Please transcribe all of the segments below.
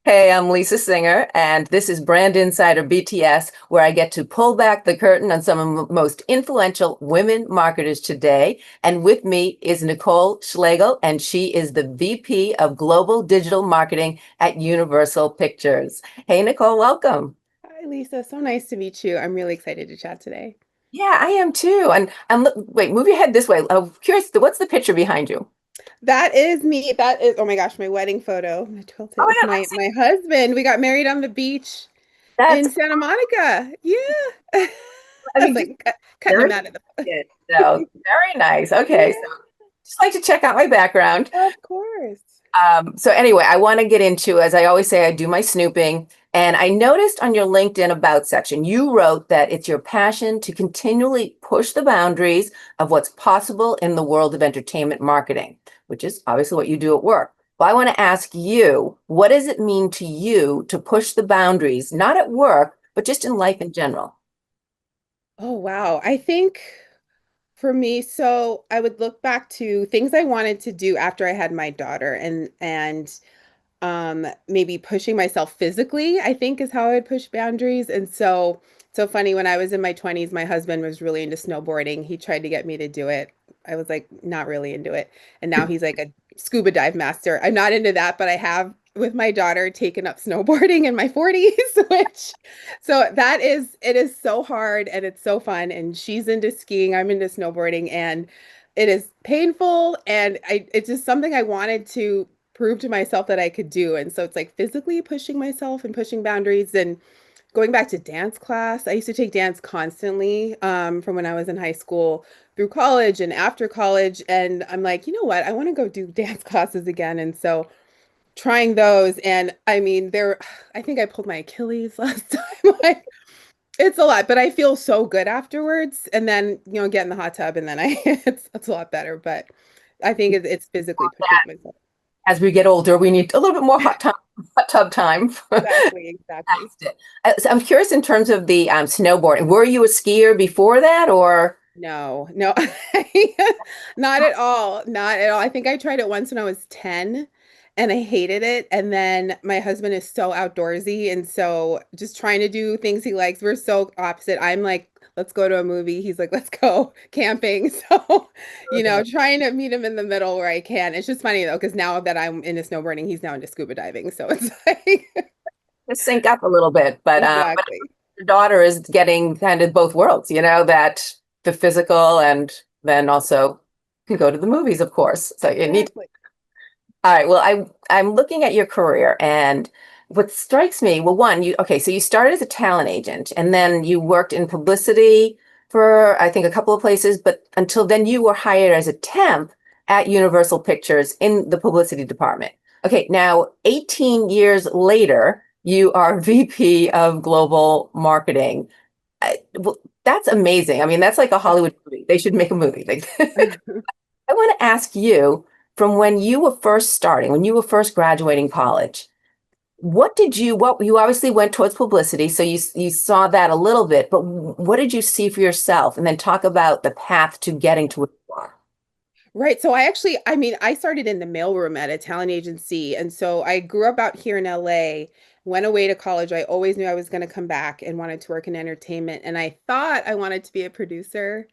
Hey, I'm Lisa Singer, and this is Brand Insider BTS, where I get to pull back the curtain on some of the most influential women marketers today. And with me is Nicole Schlegel, and she is the VP of Global Digital Marketing at Universal Pictures. Hey, Nicole, welcome. Hi, Lisa. So nice to meet you. I'm really excited to chat today. Yeah, I am too. And wait, move your head this way. I'm curious, what's the picture behind you? That is me. That is, oh my gosh, my wedding photo. I tilt Oh it my with God, I my husband. We got married on the beach that's, in Santa Monica. Yeah. I I was mean, just like cutting very him out of the. good. So very nice. Okay, so Yeah, just like to check out my background. of course. So anyway, I want to get into, as I always say, I do my snooping. And I noticed on your LinkedIn About section, you wrote that it's your passion to continually push the boundaries of what's possible in the world of entertainment marketing, which is obviously what you do at work. Well, I want to ask you, what does it mean to you to push the boundaries, not at work, but just in life in general? Oh, wow. I think for me, so I would look back to things I wanted to do after I had my daughter and maybe pushing myself physically, I think is how I would push boundaries. And so funny when I was in my 20s, my husband was really into snowboarding. He tried to get me to do it. I was like not really into it. And now he's like a scuba dive master. I'm not into that, but I have with my daughter taken up snowboarding in my 40s, which so that is it is so hard and it's so fun. And she's into skiing, I'm into snowboarding, and it is painful and it's just something I wanted to prove to myself that I could do. And so it's like physically pushing myself and pushing boundaries and going back to dance class. I used to take dance constantly from when I was in high school through college and after college. And I'm like, you know what? I want to go do dance classes again. And so trying those. And I mean, I think I pulled my Achilles last time. Like, it's a lot, but I feel so good afterwards. And then, get in the hot tub and then it's a lot better. But I think it's physically pushing myself. As we get older, we need a little bit more hot tub time. Exactly, exactly. Past it. So I'm curious in terms of the snowboarding. Were you a skier before that, or No, no, not at all. Not at all. I think I tried it once when I was 10 and I hated it. And then my husband is so outdoorsy. And so just trying to do things he likes, we're so opposite. I'm like, let's go to a movie. He's like, let's go camping. So, trying to meet him in the middle where I can. It's just funny though, because now that I'm into snowboarding, he's now into scuba diving. So it's like, to sync up a little bit? But exactly. your daughter is getting kind of both worlds, that the physical and then also can go to the movies, of course. So you need. Exactly. All right. Well, I'm looking at your career, and what strikes me, well, one, so you started as a talent agent, and then you worked in publicity for I think a couple of places, but until then you were hired as a temp at Universal Pictures in the publicity department. Okay, now 18 years later, you are VP of Global Marketing. Well, that's amazing. I mean, that's like a Hollywood movie. They should make a movie. Like, I want to ask you from when you were first starting, when you were first graduating college, what you obviously went towards publicity, so you saw that a little bit, but what did you see for yourself? And then talk about the path to getting to where you are. Right. So I mean, I started in the mailroom at a talent agency. And so I grew up out here in LA, went away to college. I always knew I was going to come back and wanted to work in entertainment. And I thought I wanted to be a producer.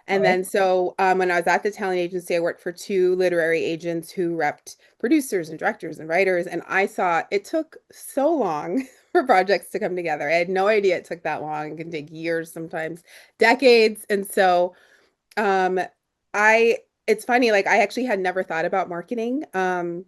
And Okay. then when I was at the talent agency, I worked for two literary agents who repped producers and directors and writers. And I saw it took so long for projects to come together. I had no idea it took that long. It can take years, sometimes decades. And so um, I it's funny, like I actually had never thought about marketing. And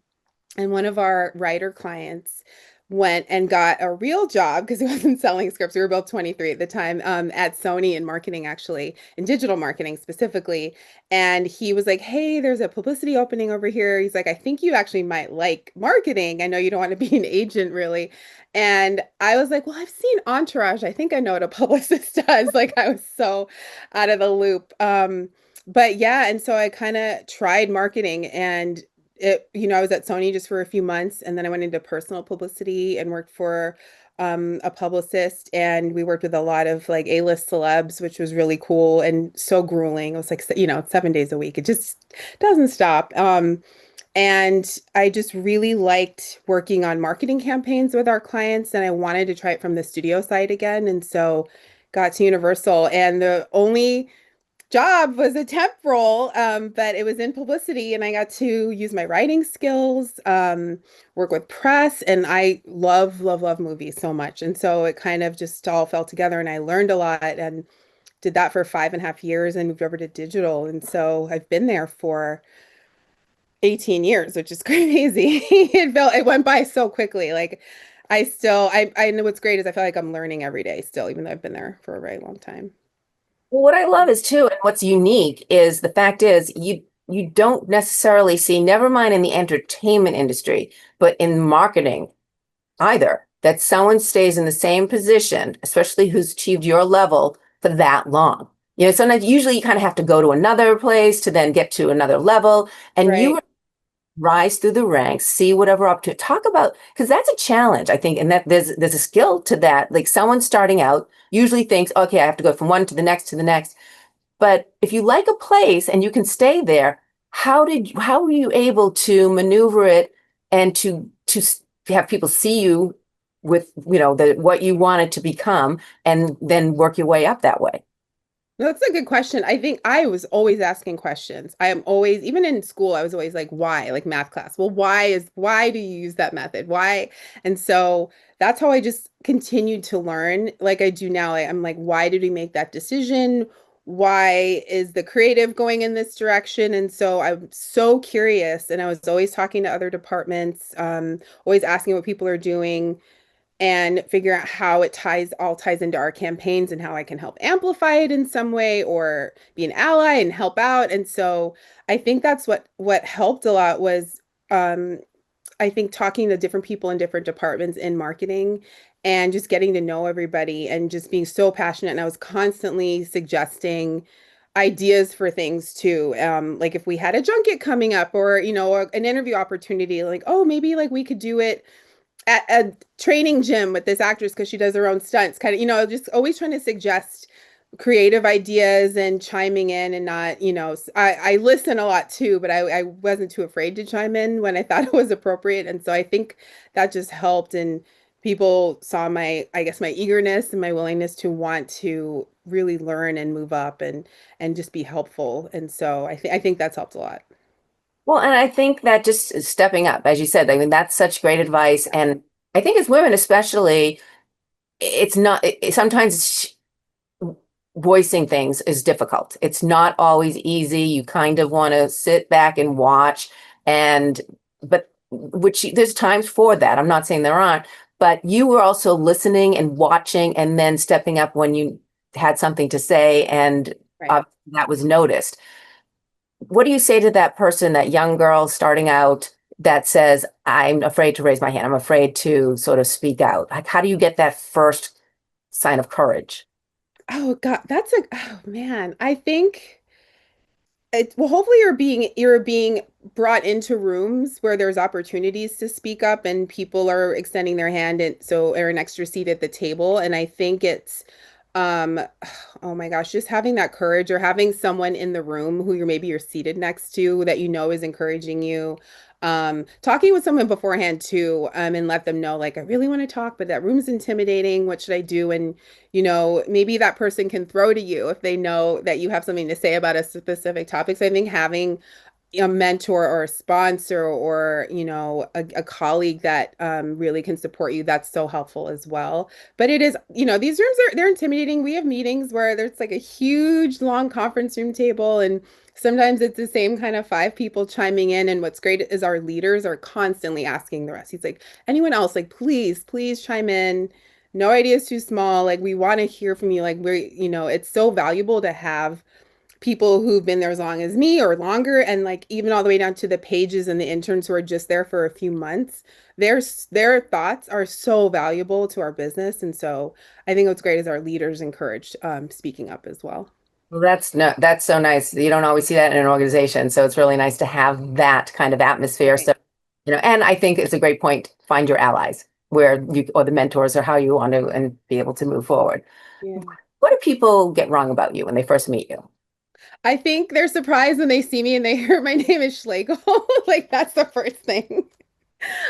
one of our writer clients went and got a real job because he wasn't selling scripts. We were both 23 at the time, at Sony in marketing, actually, in digital marketing specifically. And he was like, hey, there's a publicity opening over here. He's like, I think you actually might like marketing. I know you don't want to be an agent really. And I was like, well, I've seen Entourage. I think I know what a publicist does. Like I was so out of the loop. But yeah, and so I kind of tried marketing and I was at Sony just for a few months and then I went into personal publicity and worked for a publicist, and we worked with a lot of like A-list celebs, which was really cool and so grueling. It was like, 7 days a week. It just doesn't stop. And I just really liked working on marketing campaigns with our clients, and I wanted to try it from the studio side again. And so got to Universal, and the only job was a temp role, but it was in publicity, and I got to use my writing skills, work with press, and I love, love, love movies so much. And so it kind of just all fell together, and I learned a lot and did that for 5.5 years and moved over to digital. And so I've been there for 18 years, which is crazy. It went by so quickly. Like I know what's great is I feel like I'm learning every day still, even though I've been there for a very long time. Well, what I love is too, and what's unique is the fact is you don't necessarily see, never mind in the entertainment industry, but in marketing either, that someone stays in the same position, especially who's achieved your level for that long. Sometimes usually you kind of have to go to another place to then get to another level, and you Right. rise through the ranks, see whatever up to talk about, because that's a challenge, I think, and that there's a skill to that. Like someone starting out usually thinks, okay, I have to go from one to the next to the next. But if you like a place and you can stay there, how were you able to maneuver it and to have people see you with, the what you wanted to become and then work your way up that way? No, that's a good question. I think I was always asking questions. I am always, even in school, I was always like, why? Like math class. Well, why do you use that method? Why? And so that's how I just continued to learn like I do now. I'm like, why did we make that decision? Why is the creative going in this direction? And so I'm so curious. And I was always talking to other departments, always asking what people are doing and figure out how it ties into our campaigns and how I can help amplify it in some way or be an ally and help out. And so I think that's what helped a lot was I think talking to different people in different departments in marketing and just getting to know everybody and just being so passionate. And I was constantly suggesting ideas for things too. Like if we had a junket coming up or, an interview opportunity, like, oh, maybe like we could do it at a training gym with this actress because she does her own stunts, kind of, just always trying to suggest creative ideas and chiming in and not, I listen a lot too, but I wasn't too afraid to chime in when I thought it was appropriate. And so I think that just helped. And people saw I guess, my eagerness and my willingness to want to really learn and move up and just be helpful. And so I think that's helped a lot. Well, and I think that just stepping up, as you said, I mean, that's such great advice. And I think as women, especially, it's not, sometimes voicing things is difficult. It's not always easy. You kind of want to sit back and watch and but which there's times for that. I'm not saying there aren't, but you were also listening and watching and then stepping up when you had something to say and Right. that was noticed. What do you say to that person, that young girl starting out that says, I'm afraid to raise my hand. I'm afraid to sort of speak out. Like, how do you get that first sign of courage? Oh God, oh man. I think well, hopefully you're being brought into rooms where there's opportunities to speak up and people are extending their hand and so or an extra seat at the table. And I think it's um oh my gosh, just having that courage or having someone in the room who you're seated next to that is encouraging you. Talking with someone beforehand too, and let them know like I really want to talk, but that room's intimidating. What should I do? And maybe that person can throw to you if they know that you have something to say about a specific topic. So I think having a mentor or a sponsor or a colleague that really can support you, that's so helpful as well. But it is, these rooms they're intimidating. We have meetings where there's like a huge long conference room table and sometimes it's the same kind of five people chiming in. And what's great is our leaders are constantly asking the rest. He's like, anyone else, like, please chime in. No idea is too small. Like, we want to hear from you. Like, it's so valuable to have people who've been there as long as me or longer, and like even all the way down to the pages and the interns who are just there for a few months. Their thoughts are so valuable to our business. And so I think what's great is our leaders encouraged speaking up as well. Well, that's no, that's so nice. You don't always see that in an organization. So it's really nice to have that kind of atmosphere. Right. So, and I think it's a great point. Find your allies where you, or the mentors or how you want to and be able to move forward. Yeah. What do people get wrong about you when they first meet you? I think they're surprised when they see me and they hear my name is Schlegel. Like that's the first thing.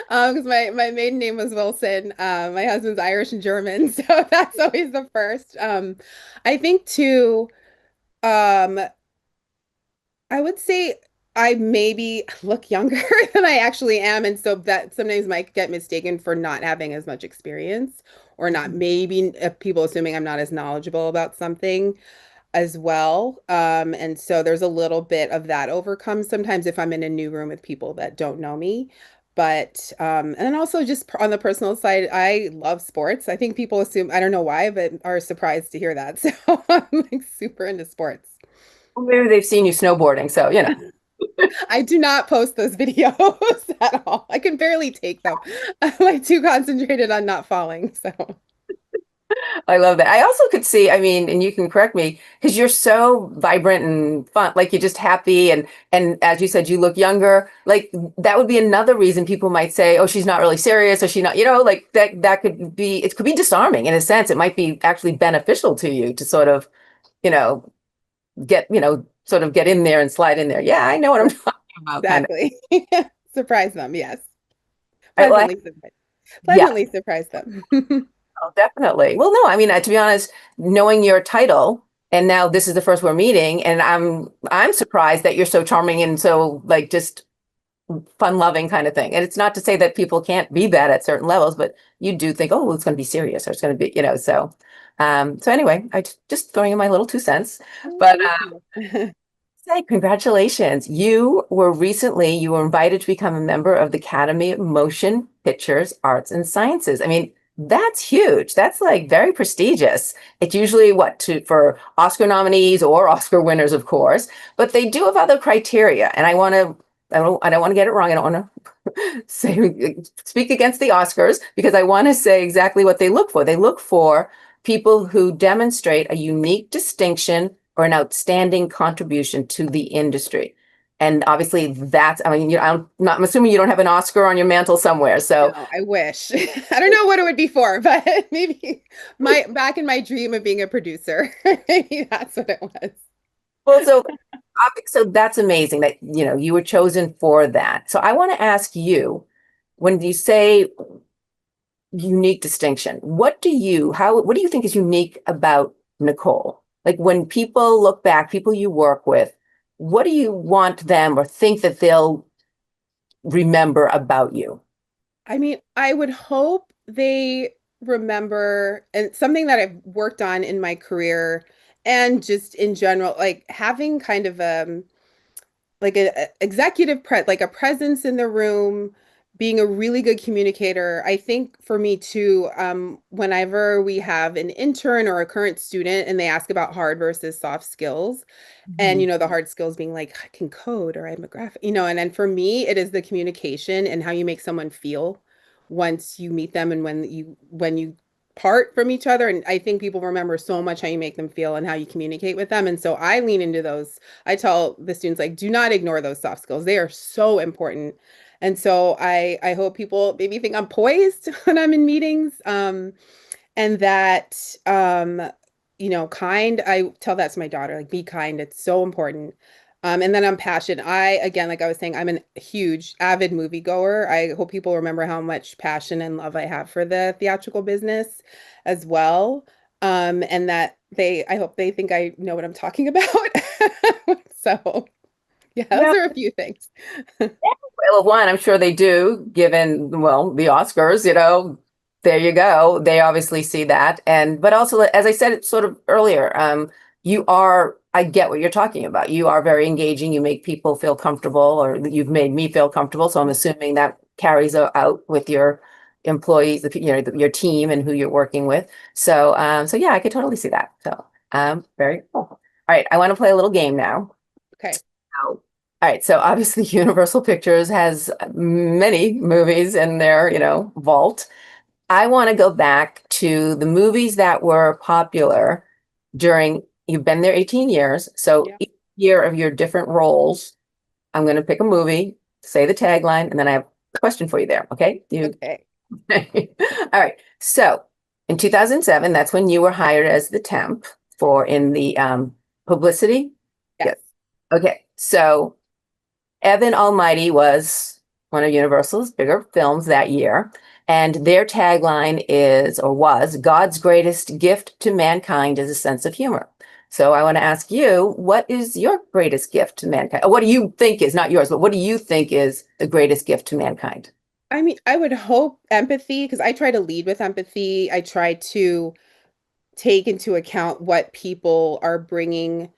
Because my maiden name was Wilson. My husband's Irish and German, so that's always the first. I think too, um, I would say I maybe look younger than I actually am, and so that sometimes might get mistaken for not having as much experience, or not maybe people assuming I'm not as knowledgeable about something as well. And so there's a little bit of that overcome sometimes if I'm in a new room with people that don't know me. But and then also just on the personal side, I love sports. I think people assume, I don't know why, but are surprised to hear that. So I'm like super into sports. Well, maybe they've seen you snowboarding, so you know. I do not post those videos at all. I can barely take them. I'm like too concentrated on not falling. So I love that. I also could see, I mean, and you can correct me, because you're so vibrant and fun, like you're just happy and as you said, you look younger. Like that would be another reason people might say, oh, she's not really serious, or she not, like that could be it could be disarming in a sense. It might be actually beneficial to you to sort of, you know, sort of get in there and slide in there. Yeah, I know what I'm talking about, kind of. exactly. Surprise them, yes. All right, well, Pleasantly surprised. yeah. Pleasantly surprise them. Oh, definitely. Well, no, I mean, to be honest, knowing your title, and now this is the first we're meeting, and I'm surprised that you're so charming and so like just fun-loving kind of thing. And it's not to say that people can't be that at certain levels, but you do think, oh, well, it's going to be serious, or it's going to be, so. So anyway, just throwing in my little 2 cents, Oh, but thank you. say congratulations. You were invited to become a member of the Academy of Motion Pictures Arts and Sciences. I mean, that's huge. That's like very prestigious. It's usually for Oscar nominees or Oscar winners, of course, but they do have other criteria. And I don't want to get it wrong. I don't want to speak against the Oscars because I want to say exactly what they look for. They look for people who demonstrate a unique distinction or an outstanding contribution to the industry. And obviously I mean, I'm assuming you don't have an Oscar on your mantle somewhere. So, No, I wish. I don't know what it would be for, but maybe my back in my dream of being a producer. Maybe that's what it was. well, so that's amazing that, you were chosen for that. So I want to ask you, when you say unique distinction, what do you think is unique about Nicole? Like when people look back, people you work with, what do you want them or think that they'll remember about you? I mean, I would hope they remember, and something that I've worked on in my career and just in general, like having kind of like a executive like a presence in the room, being a really good communicator. I think for me too, whenever we have an intern or a current student and they ask about hard versus soft skills, and Mhm. the hard skills being like I can code or I'm a graphic, and then for me it is the communication and how you make someone feel once you meet them and when you part from each other. And I think people remember so much how you make them feel and how you communicate with them. And so I lean into those. I tell the students, like, do not ignore those soft skills. They are so important. And so I hope people maybe think I'm poised when I'm in meetings. And that kind. I tell that to my daughter, like, be kind. It's so important. And then I'm passionate. Again, like I was saying, I'm a huge avid moviegoer. I hope people remember how much passion and love I have for the theatrical business as well. And that I hope they think I know what I'm talking about. So yeah, those Yeah. are a few things. Well, one, I'm sure they do, given, well, the Oscars, there you go. They obviously see that. But also, as I said it sort of earlier, I get what you're talking about. You are very engaging. You make people feel comfortable, or you've made me feel comfortable. So I'm assuming that carries out with your employees, your team and who you're working with. So yeah, I could totally see that. So, very cool. All right. I want to play a little game now. Okay. All right, so obviously Universal Pictures has many movies in their, vault. I want to go back to the movies that were popular you've been there 18 years, so Yeah. each year of your different roles, I'm going to pick a movie, say the tagline, and then I have a question for you there, okay? Okay. All right, so in 2007, that's when you were hired as the temp in the publicity. Yes. Okay, so Evan Almighty was one of Universal's bigger films that year, and their tagline is, or was, God's greatest gift to mankind is a sense of humor. So I want to ask you, what is your greatest gift to mankind? Or what do you think is, not yours, but what do you think is the greatest gift to mankind? I mean, I would hope empathy, because I try to lead with empathy. I try to take into account what people are bringing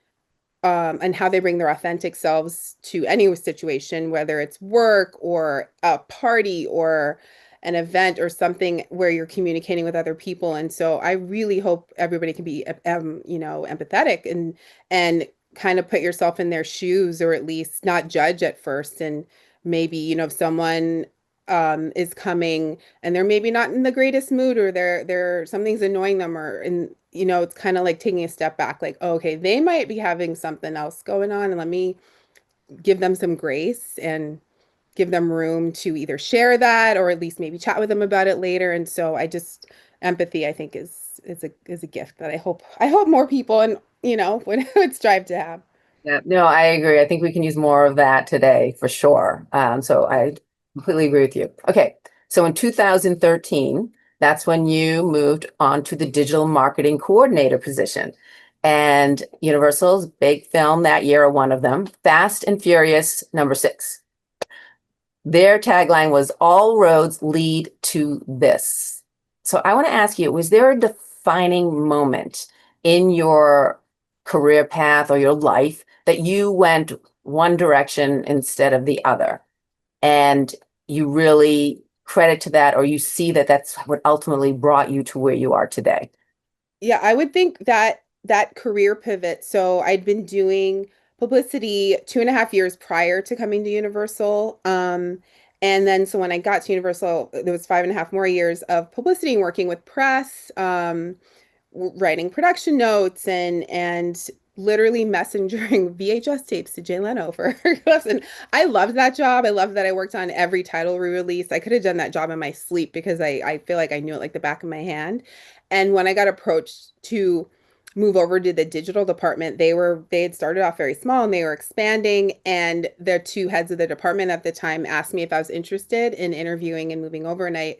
and how they bring their authentic selves to any situation, whether it's work or a party or an event or something where you're communicating with other people. And so I really hope everybody can be, empathetic and kind of put yourself in their shoes, or at least not judge at first. And maybe, if someone is coming and they're maybe not in the greatest mood, or they're something's annoying them, or and it's kind of like taking a step back, like, oh, okay, they might be having something else going on, and let me give them some grace and give them room to either share that or at least maybe chat with them about it later. And so I just empathy, I think, is a gift that I hope more people and would strive to have. Yeah, no, I agree. I think we can use more of that today for sure. So I completely agree with you. Okay, so in 2013, that's when you moved on to the digital marketing coordinator position. And Universal's big film that year, or one of them, Fast and Furious #6. Their tagline was All roads lead to this. So I want to ask you, was there a defining moment in your career path or your life that you went one direction instead of the other? And you really credit to that, or you see that that's what ultimately brought you to where you are today? Yeah, I would think that that career pivot. So I'd been doing publicity 2.5 years prior to coming to Universal. And then so when I got to Universal, there was 5.5 more years of publicity and working with press, writing production notes and literally messengering VHS tapes to Jay Leno for us. And I loved that job. I loved that I worked on every title re-release. I could have done that job in my sleep because I feel like I knew it like the back of my hand. And when I got approached to move over to the digital department, they had started off very small and they were expanding. And the two heads of the department at the time asked me if I was interested in interviewing and moving over. And I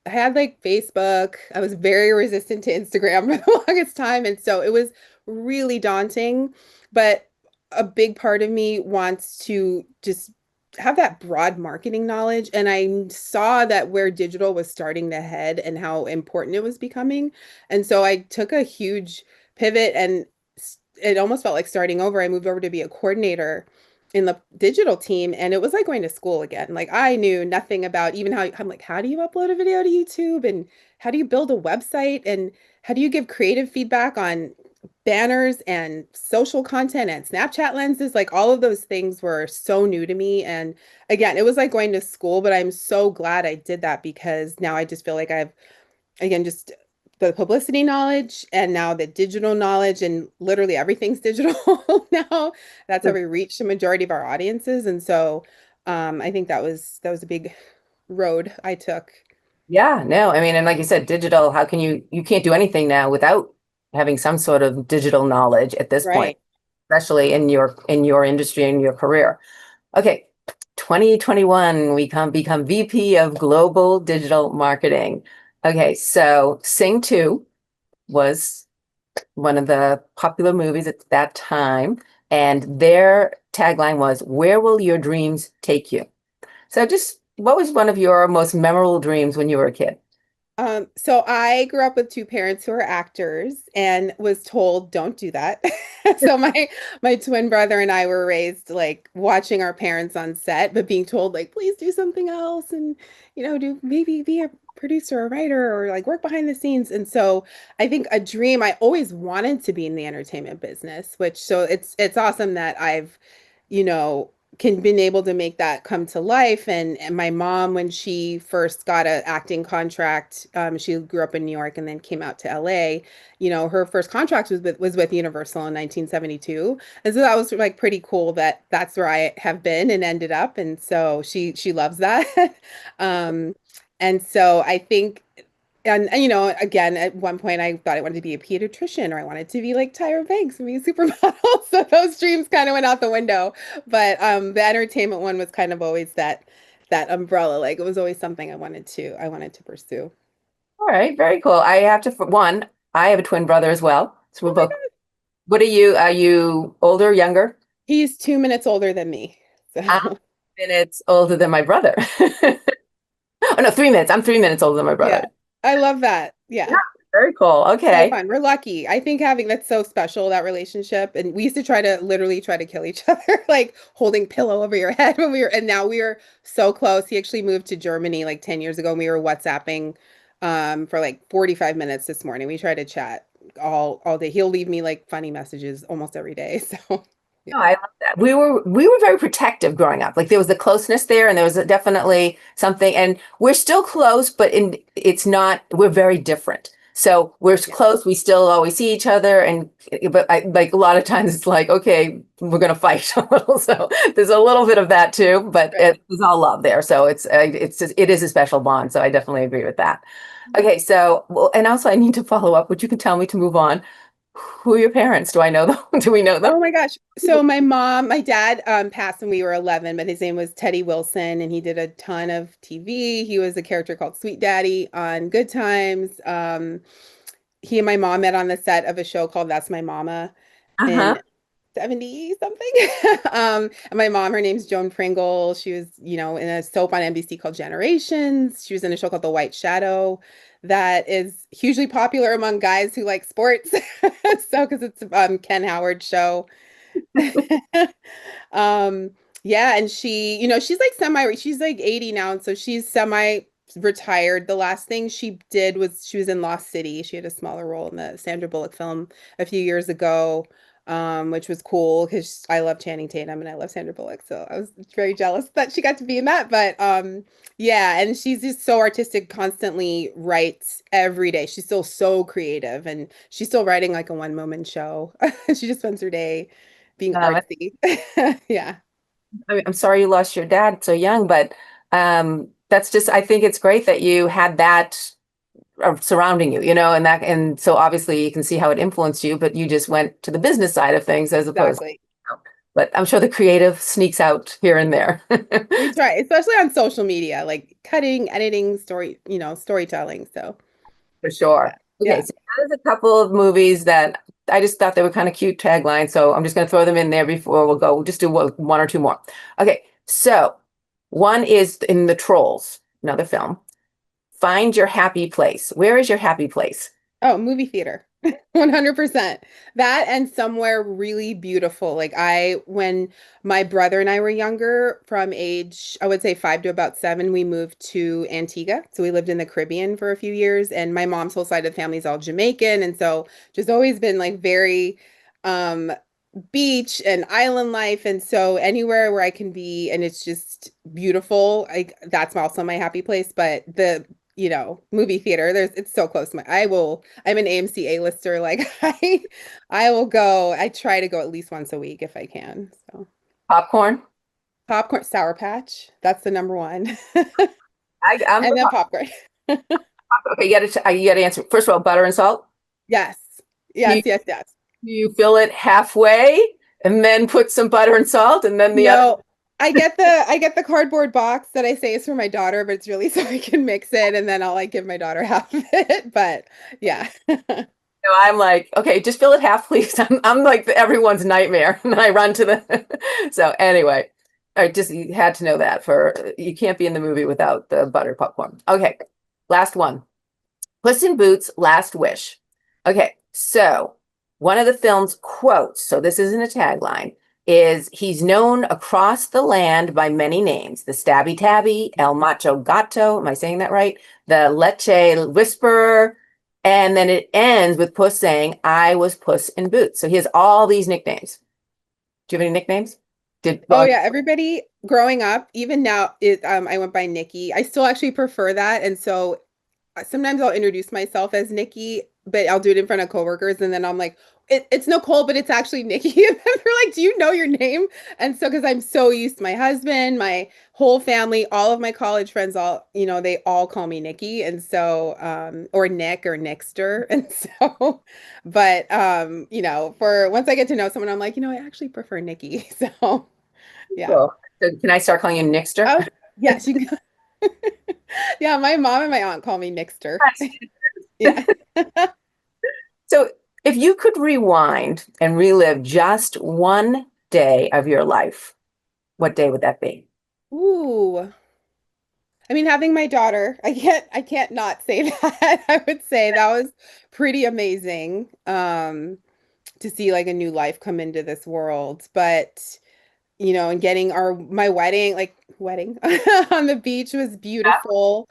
had like Facebook. I was very resistant to Instagram for the longest time. And so it was really daunting. But a big part of me wants to just have that broad marketing knowledge. And I saw that where digital was starting to head and how important it was becoming. And so I took a huge pivot and it almost felt like starting over. I moved over to be a coordinator in the digital team, and it was like going to school again. Like I knew nothing about even how I'm like, how do you upload a video to YouTube, and how do you build a website, and how do you give creative feedback on banners and social content and Snapchat lenses? Like all of those things were so new to me. And again, it was like going to school, but I'm so glad I did that because now I just feel like I've, again, just the publicity knowledge and now the digital knowledge, and literally everything's digital now. That's how we reach the majority of our audiences. And so I think that was a big road I took. Yeah, no, I mean, and like you said, digital, how can you can't do anything now without having some sort of digital knowledge at this point, Right. especially in your industry and your career. Okay, 2021, we become VP of Global Digital Marketing. Okay, so Sing 2 was one of the popular movies at that time, and their tagline was, Where will your dreams take you? So just what was one of your most memorable dreams when you were a kid? So I grew up with two parents who are actors and was told don't do that. So my twin brother and I were raised like watching our parents on set, but being told like please do something else and do maybe be a producer or writer or like work behind the scenes. And so I think a dream I always wanted to be in the entertainment business, which so it's awesome that I've you know can been able to make that come to life. And my mom, when she first got an acting contract, she grew up in New York and then came out to LA. Her first contract was with Universal in 1972, and so that was like pretty cool that that's where I have been and ended up. And so she loves that. um and so I think And again, at one point I thought I wanted to be a pediatrician or I wanted to be like Tyra Banks and be a supermodel. So those dreams kind of went out the window. But the entertainment one was kind of always that umbrella. Like it was always something I wanted to pursue. All right, very cool. I have to, for one, I have a twin brother as well. So we're Oh my both, God. what are you? Are you older, younger? He's 2 minutes older than me. I'm So 3 minutes older than my brother. Oh no, 3 minutes. I'm 3 minutes older than my brother. yeah, I love that. Yeah, Yeah. very cool. So Okay. fun. We're lucky. I think having that's so special, that relationship. And we used to literally try to kill each other, like holding pillow over your head and now we are so close. He actually moved to Germany like 10 years ago and we were WhatsApping for like 45 minutes this morning. We try to chat all day. He'll leave me like funny messages almost every day. So No, yeah. I love that. We were very protective growing up. Like there was the closeness there, and there was definitely something. And we're still close, but it's not. We're very different. So we're Yeah. close. We still always see each other, and but like a lot of times it's like, okay, we're gonna fight a little. So there's a little bit of that too, but Right. it's all love there. So it is a special bond. So I definitely agree with that. Okay, so well, and also I need to follow up, which you can tell me to move on. Who are your parents? Do I know them? Do we know them? Oh my gosh. So my dad passed when we were 11, but his name was Teddy Wilson and he did a ton of TV. He was a character called Sweet Daddy on Good Times. He and my mom met on the set of a show called That's My Mama Uh-huh. in 70 something. And my mom, her name's Joan Pringle. She was, in a soap on NBC called Generations. She was in a show called The White Shadow that is hugely popular among guys who like sports. So, because it's Ken Howard's show. Um, yeah, and she's like she's like 80 now, and so she's semi-retired. The last thing she did was she was in Lost City. She had a smaller role in the Sandra Bullock film a few years ago, which was cool because I love Channing Tatum and I love Sandra Bullock, so I was very jealous that she got to be in that. But yeah, and she's just so artistic, constantly writes every day. She's still so creative, and she's still writing like a one-woman show. She just spends her day being Um, artsy. Yeah, I'm sorry you lost your dad so young, but that's just, I think it's great that you had that surrounding you, and and so obviously you can see how it influenced you, but you just went to the business side of things as opposed, exactly. but I'm sure the creative sneaks out here and there. We try, especially on social media, like cutting, editing, storytelling. So For sure. yeah, Okay, yeah. so there's a couple of movies that I just thought they were kind of cute taglines, so I'm just going to throw them in there before we'll go. We'll just do one or two more. Okay, so one is in The Trolls, another film. Find your happy place. Where is your happy place? Oh, movie theater. 100%. That and somewhere really beautiful. When my brother and I were younger, from age, I would say 5 to about 7, we moved to Antigua. So we lived in the Caribbean for a few years, and my mom's whole side of the family is all Jamaican. And so just always been like very um beach and island life. And so anywhere where I can be and it's just beautiful, that's also my happy place. But the movie theater. It's so close to I'm an AMC A-lister. Like I will go. I try to go at least once a week if I can. So Popcorn? popcorn, Sour Patch, that's the number one. I'm And the then popcorn. okay. You got to answer. First of all, butter and salt. Yes. Do Yes, you, yes, yes. do you fill it halfway and then put some butter and salt, and then the other? No, I get the cardboard box that I say is for my daughter, but it's really so I can mix it and then I'll like give my daughter half of it. But yeah. No, I'm like, okay, just fill it half, please. I'm like everyone's nightmare, and I run to the. So anyway, I just you had to know that for you can't be in the movie without the butter popcorn. Okay, last one. Puss in Boots' Last Wish. Okay, so one of the film's quotes, so this isn't a tagline, is he's known across the land by many names. The Stabby Tabby, El Macho Gato, am I saying that right? The Leche Whisperer, and then it ends with Puss saying, I was Puss in Boots. So he has all these nicknames. Do you have any nicknames? Did Oh well, yeah, everybody growing up, even now, I went by Nikki. I still actually prefer that, and so sometimes I'll introduce myself as Nikki but I'll do it in front of coworkers, and then I'm like, it's Nicole, but it's actually Nikki. And then they're like, "Do you know your name?" And so, because I'm so used to my husband, my whole family, all of my college friends, all they all call me Nikki, and so or Nick or Nickster, and so, but for once I get to know someone, I'm like, I actually prefer Nikki. So yeah. Cool. So can I start calling you Nixter? Oh yes, you can. Yeah, my mom and my aunt call me Nickster. Yeah. So if you could rewind and relive just one day of your life, what day would that be? Ooh. I mean, having my daughter, I can't not say that. I would say that was pretty amazing. To see like a new life come into this world. But and getting our my wedding, like wedding on the beach was beautiful.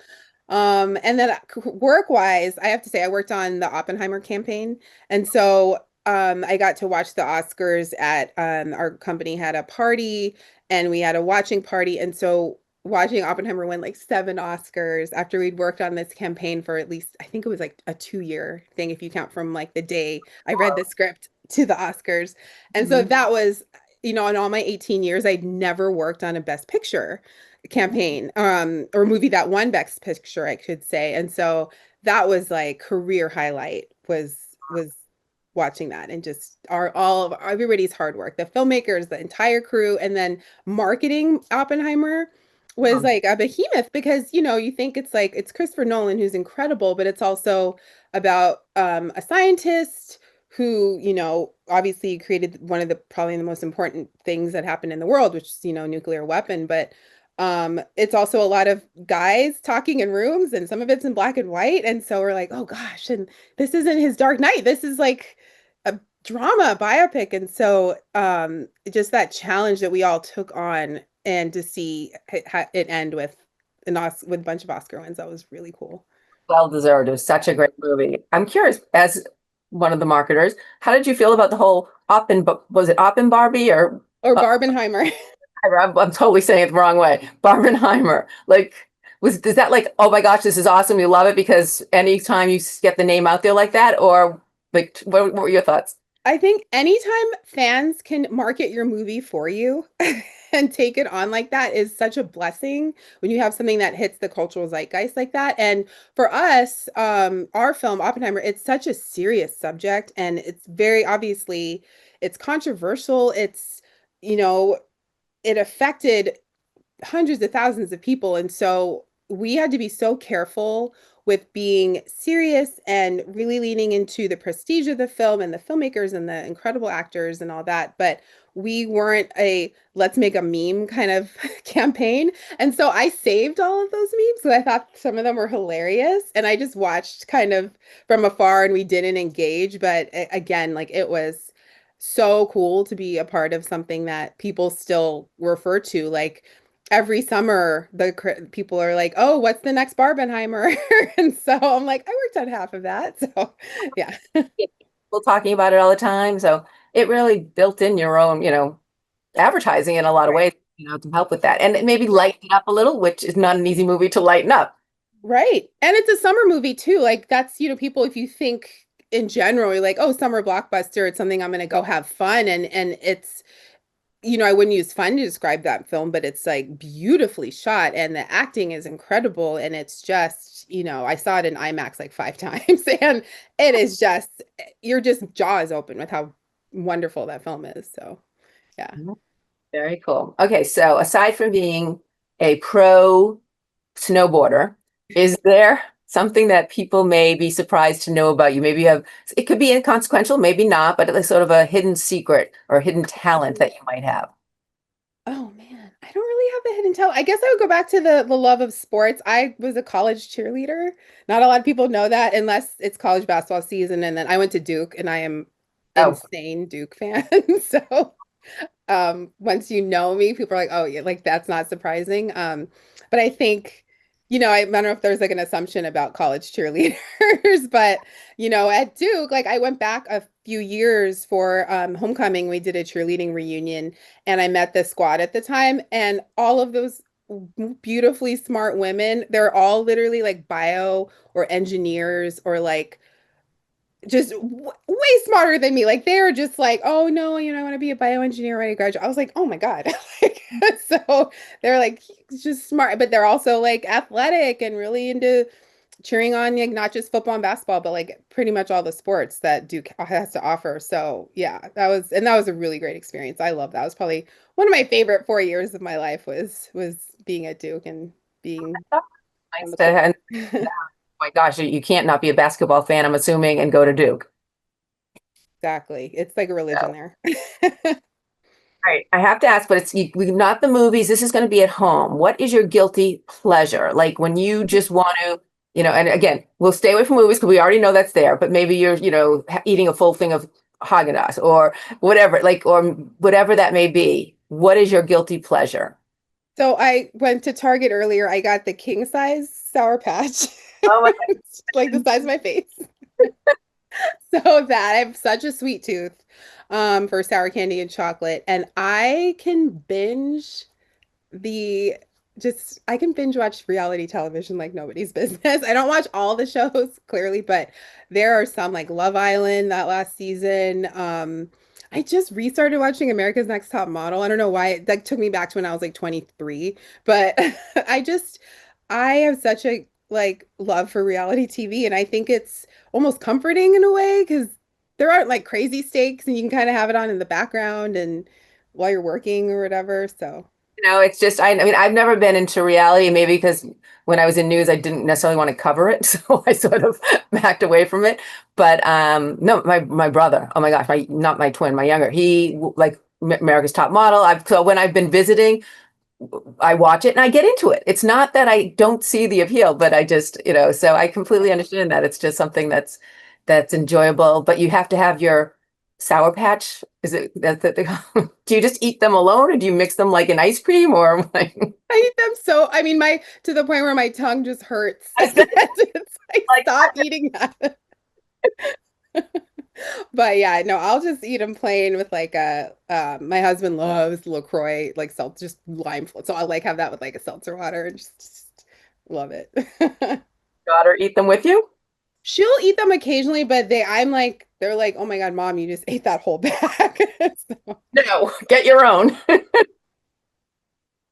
And then work-wise, I have to say I worked on the Oppenheimer campaign. And so I got to watch the Oscars at our company had a party and we had a watching party. And so watching Oppenheimer win like 7 Oscars after we'd worked on this campaign for at least, I think it was like a 2-year thing if you count from like the day I read the script to the Oscars. And so Mhm. that was, in all my 18 years, I'd never worked on a Best Picture campaign, or movie that won Best Picture, I could say. And so that was like career highlight was watching that and just all of everybody's hard work, the filmmakers, the entire crew, and then marketing Oppenheimer was like a behemoth because you think it's like it's Christopher Nolan who's incredible, but it's also about a scientist who, obviously created one of the probably the most important things that happened in the world, which is, nuclear weapon. But it's also a lot of guys talking in rooms, and some of it's in black and white. And so we're like, oh gosh, and this isn't his Dark Knight. This is like a drama, a biopic. And so just that challenge that we all took on and to see it end with with a bunch of Oscar wins, that was really cool. Well deserved. It was such a great movie. I'm curious, as one of the marketers, how did you feel about the whole was it Oppen Barbie or Or uh, Barbenheimer. I'm totally saying it the wrong way. Barbenheimer. Like, is that like, oh my gosh, this is awesome. You love it because anytime you get the name out there like that, or like, what were your thoughts? I think anytime fans can market your movie for you and take it on like that is such a blessing when you have something that hits the cultural zeitgeist like that. And for us, our film Oppenheimer, it's such a serious subject and it's very obviously it's controversial. It's, you know, it affected hundreds of thousands of people. And so we had to be so careful with being serious and really leaning into the prestige of the film and the filmmakers and the incredible actors and all that. But we weren't a let's make a meme kind of campaign. And so I saved all of those memes because I thought some of them were hilarious. And I just watched kind of from afar and we didn't engage. But again, like it was so cool to be a part of something that people still refer to. Like every summer the people are like, oh, what's the next Barbenheimer? And so I'm like, I worked on half of that. So yeah. People talking about it all the time. So it really built in your own, advertising in a lot of Right. ways, to help with that. And it maybe lighten it up a little, which is not an easy movie to lighten up. Right. And it's a summer movie too. Like that's, people, if you think in general, you're like, oh, summer blockbuster, it's something I'm gonna go have fun. And it's, I wouldn't use fun to describe that film, but it's like beautifully shot and the acting is incredible. And it's just, I saw it in IMAX like 5 times and it is just, you're just jaws open with how wonderful that film is. So, yeah. Mhm. Very cool. Okay, so aside from being a pro snowboarder, is there something that people may be surprised to know about you? Maybe you have, it could be inconsequential, maybe not, but it's sort of a hidden secret or hidden talent that you might have. Oh man, I don't really have a hidden talent. I guess I would go back to the love of sports. I was a college cheerleader. Not a lot of people know that unless it's college basketball season. And then I went to Duke and I am Oh, insane Duke fan. So once you know me, people are like, oh yeah, like that's not surprising. But I think, I don't know if there's like an assumption about college cheerleaders, but at Duke, like I went back a few years for homecoming. We did a cheerleading reunion and I met the squad at the time, and all of those beautifully smart women, they're all literally like bio or engineers or like just way smarter than me. Like they were just like, oh no, I want to be a bioengineer when I graduate. I was like, oh my God. Like, so they're like he's just smart, but they're also like athletic and really into cheering on like not just football and basketball, but like pretty much all the sports that Duke has to offer. So yeah, that was a really great experience. I love that. It was probably one of my favorite 4 years of my life was being at Duke and being on Nice the to court. and oh my gosh, you can't not be a basketball fan, I'm assuming, and go to Duke. Exactly. It's like a religion So, there. right. I have to ask, but not the movies. This is going to be at home. What is your guilty pleasure? Like when you just want to, and again, we'll stay away from movies because we already know that's there, but maybe you're, eating a full thing of Haagen-Dazs or whatever, like, or whatever that may be. What is your guilty pleasure? So I went to Target earlier. I got the king size Sour Patch. Oh my It's like the size of my face. So that I have such a sweet tooth for sour candy and chocolate. And I can the I can binge watch reality television like nobody's business. I don't watch all the shows clearly, but there are some like Love Island that last season. I just restarted watching America's Next Top Model. I don't know why it like took me back to when I was like 23, but I have such a like love for reality TV and I think it's almost comforting in a way because there aren't like crazy stakes and you can kind of have it on in the background and while you're working or whatever. So It's just I mean I've never been into reality, maybe because when I was in news I didn't necessarily want to cover it, so I sort of backed away from it. But no, my brother, oh my gosh, my not my twin, my younger, he like America's Top Model. So when I've been visiting, I watch it and I get into it. It's not that I don't see the appeal, but I just, so I completely understand that. It's just something that's enjoyable, but you have to have your Sour Patch. Is it that do you just eat them alone or do you mix them like in ice cream or like I eat them so, I mean, my to the point where my tongue just hurts. It's like, like stop eating that. But yeah, no, I'll just eat them plain with like my husband loves LaCroix, like seltzer, just lime float. So I'll like have that with like a seltzer water and just love it. daughter eat them with you? She'll eat them occasionally, but they're like, oh my God, mom, you just ate that whole bag. So, No, get your own.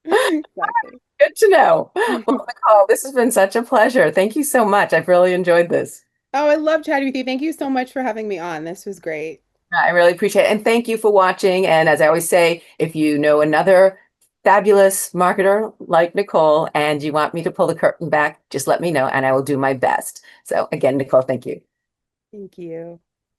exactly. Good to know. Well, Nicole, this has been such a pleasure. Thank you so much. I've really enjoyed this. Oh, I love chatting with you. Thank you so much for having me on. This was great. I really appreciate it. And thank you for watching. And as I always say, if you know another fabulous marketer like Nicole and you want me to pull the curtain back, just let me know and I will do my best. So again, Nicole, thank you. Thank you.